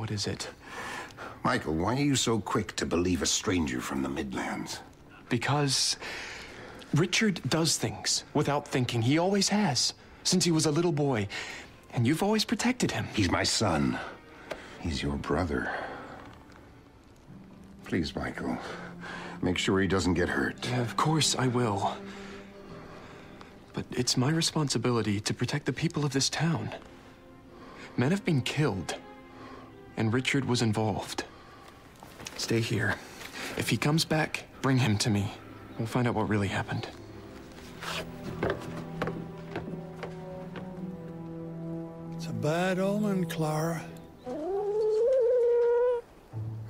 What is it? Michael, why are you so quick to believe a stranger from the Midlands? Because Richard does things without thinking. He always has, since he was a little boy. And you've always protected him. He's my son. He's your brother. Please, Michael, make sure he doesn't get hurt. Yeah, of course I will. But it's my responsibility to protect the people of this town. Men have been killed, and Richard was involved. Stay here. If he comes back, bring him to me. We'll find out what really happened. It's a bad omen, Clara. A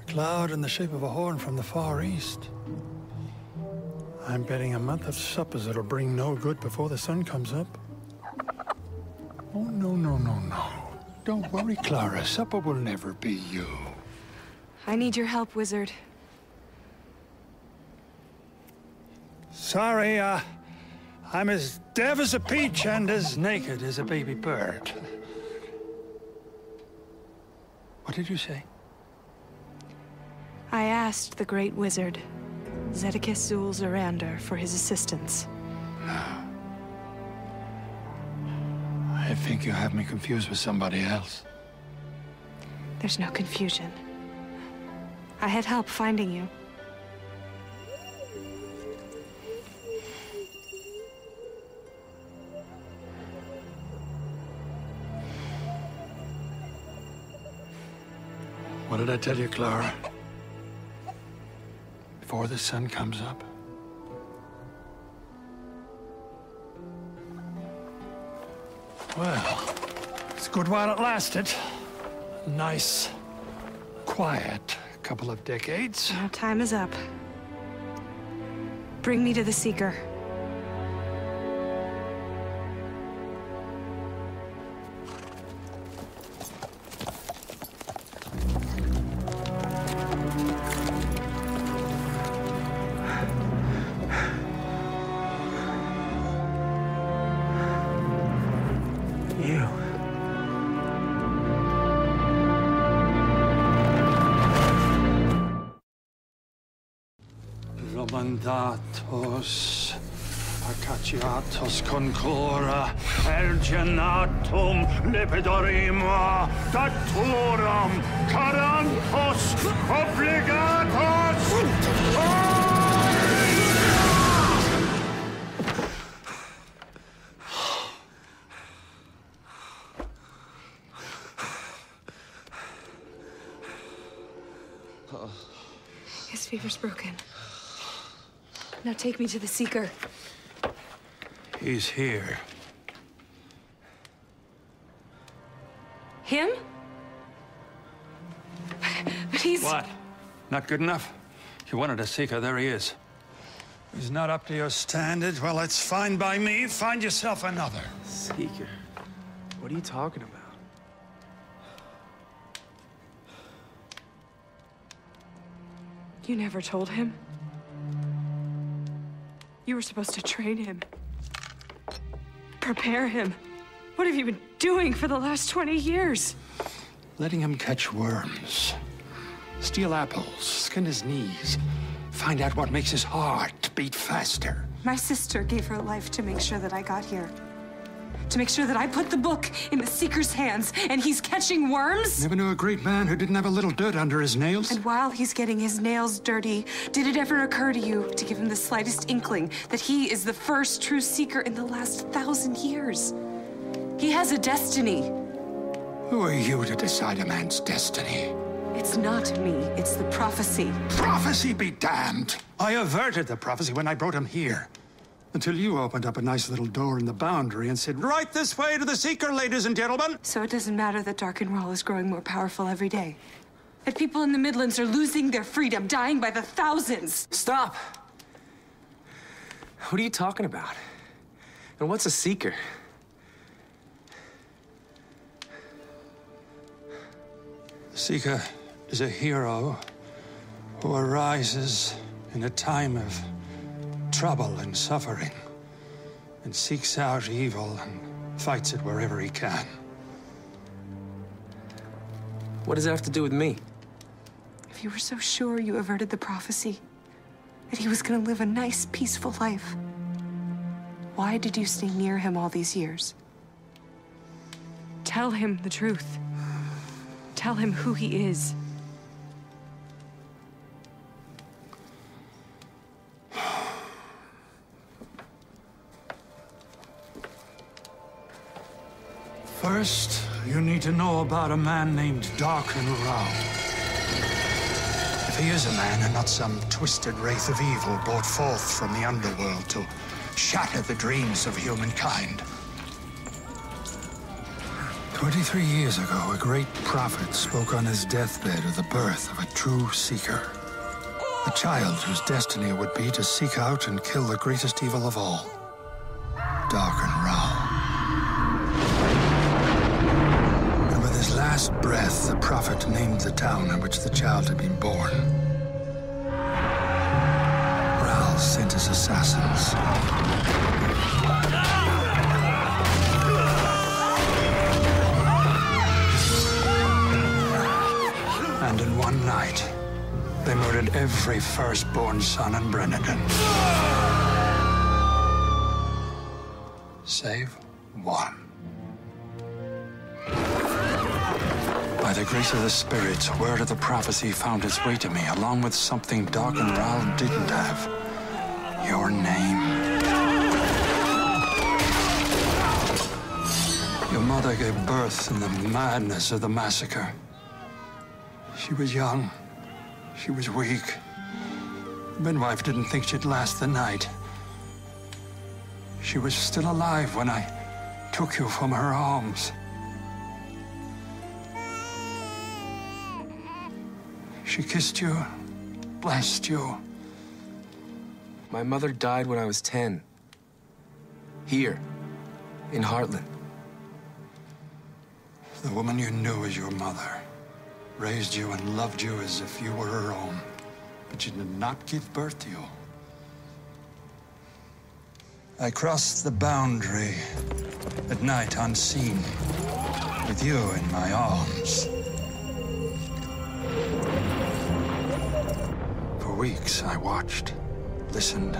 cloud in the shape of a horn from the Far East. I'm betting a month of suppers it'll bring no good before the sun comes up. Oh, no, no, no, no. Don't worry, Clara. Supper will never be you. I need your help, wizard. Sorry, I'm as deaf as a peach and as naked as a baby bird. What did you say? I asked the great wizard, Zedekis Zul-Zarander, for his assistance. I think you have me confused with somebody else. There's no confusion. I had help finding you. What did I tell you, Clara? Before the sun comes up? Well, it's good while it lasted. Nice, quiet couple of decades. Now time is up. Bring me to the Seeker. Mandatos, accaciatos concora, ergenatum, lepidorima, daturam, carantos, obligatos! His fever's broken. Now take me to the Seeker. He's here. Him? But he's... What? Not good enough? You wanted a Seeker, there he is. He's not up to your standard? Well, it's fine by me. Find yourself another. Seeker? What are you talking about? You never told him? You were supposed to train him. Prepare him. What have you been doing for the last 20 years? Letting him catch worms. Steal apples, skin his knees. Find out what makes his heart beat faster. My sister gave her life to make sure that I got here. To make sure that I put the book in the Seeker's hands, and he's catching worms? Never knew a great man who didn't have a little dirt under his nails. And while he's getting his nails dirty, did it ever occur to you to give him the slightest inkling that he is the first true Seeker in the last 1,000 years? He has a destiny. Who are you to decide a man's destiny? It's not me, it's the prophecy. Prophecy be damned! I averted the prophecy when I brought him here. Until you opened up a nice little door in the boundary and said, right this way to the Seeker, ladies and gentlemen. So it doesn't matter that Darken Rahl is growing more powerful every day. That people in the Midlands are losing their freedom, dying by the thousands. Stop! What are you talking about? And what's a Seeker? The Seeker is a hero who arises in a time of trouble and suffering, and seeks out evil and fights it wherever he can. What does it have to do with me? If you were so sure you averted the prophecy, that he was gonna live a nice, peaceful life, why did you stay near him all these years? Tell him the truth. Tell him who he is. First, you need to know about a man named Darken Rahl. If he is a man and not some twisted wraith of evil brought forth from the underworld to shatter the dreams of humankind. 23 years ago, a great prophet spoke on his deathbed of the birth of a true seeker. A child whose destiny would be to seek out and kill the greatest evil of all, Darken Rahl. And with his last breath, the prophet named the town in which the child had been born. Rahl sent his assassins. And in one night, they murdered every firstborn son in Brennigan. Save one. By the grace of the spirits, word of the prophecy found its way to me, along with something Darken Rahl didn't have. Your name. Your mother gave birth in the madness of the massacre. She was young. She was weak. The midwife didn't think she'd last the night. She was still alive when I took you from her arms. She kissed you, blessed you. My mother died when I was 10. Here, in Heartland. The woman you knew as your mother raised you and loved you as if you were her own, but she did not give birth to you. I crossed the boundary at night unseen, with you in my arms. For weeks I watched, listened,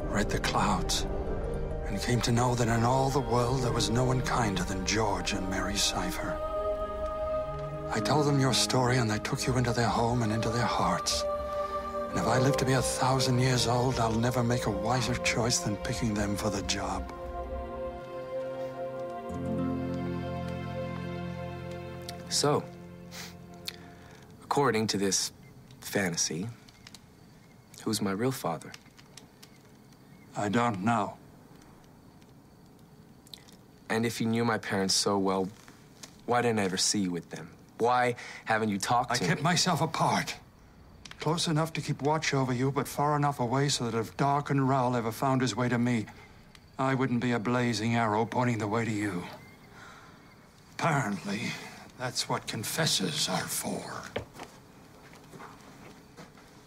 read the clouds, and came to know that in all the world there was no one kinder than George and Mary Cypher. I told them your story, and they took you into their home and into their hearts. And if I live to be 1,000 years old, I'll never make a wiser choice than picking them for the job. So, according to this fantasy, who's my real father? I don't know. And if you knew my parents so well, why didn't I ever see you with them? Why haven't you talked to me? I kept myself apart. Close enough to keep watch over you, but far enough away so that if Darken Rahl ever found his way to me, I wouldn't be a blazing arrow pointing the way to you. Apparently, that's what confessors are for.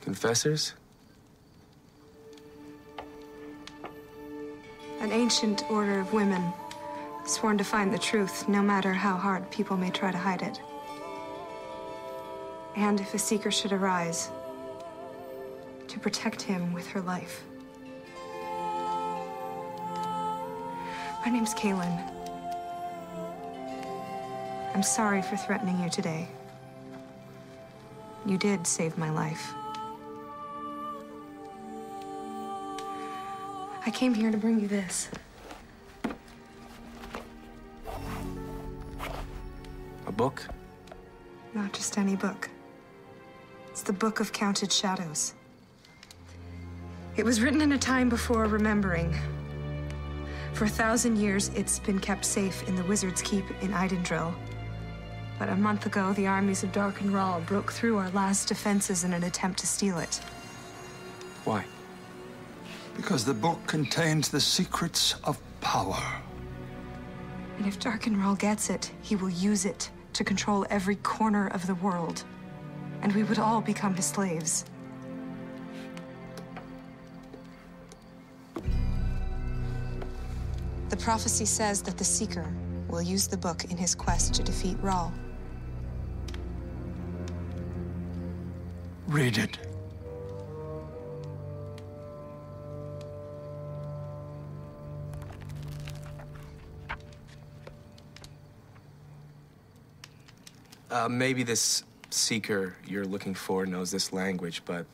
Confessors? An ancient order of women, sworn to find the truth, no matter how hard people may try to hide it. And if a seeker should arise, to protect him with her life. My name's Kahlan. I'm sorry for threatening you today. You did save my life. I came here to bring you this. A book? Not just any book. It's the Book of Counted Shadows. It was written in a time before remembering. For 1,000 years, it's been kept safe in the Wizard's Keep in Eidendrill. But a month ago, the armies of Darken Rahl broke through our last defenses in an attempt to steal it. Why? Because the book contains the secrets of power. And if Darken Rahl gets it, he will use it to control every corner of the world. And we would all become his slaves. The prophecy says that the Seeker will use the book in his quest to defeat Rahl. Read it. Maybe this seeker you're looking for knows this language, but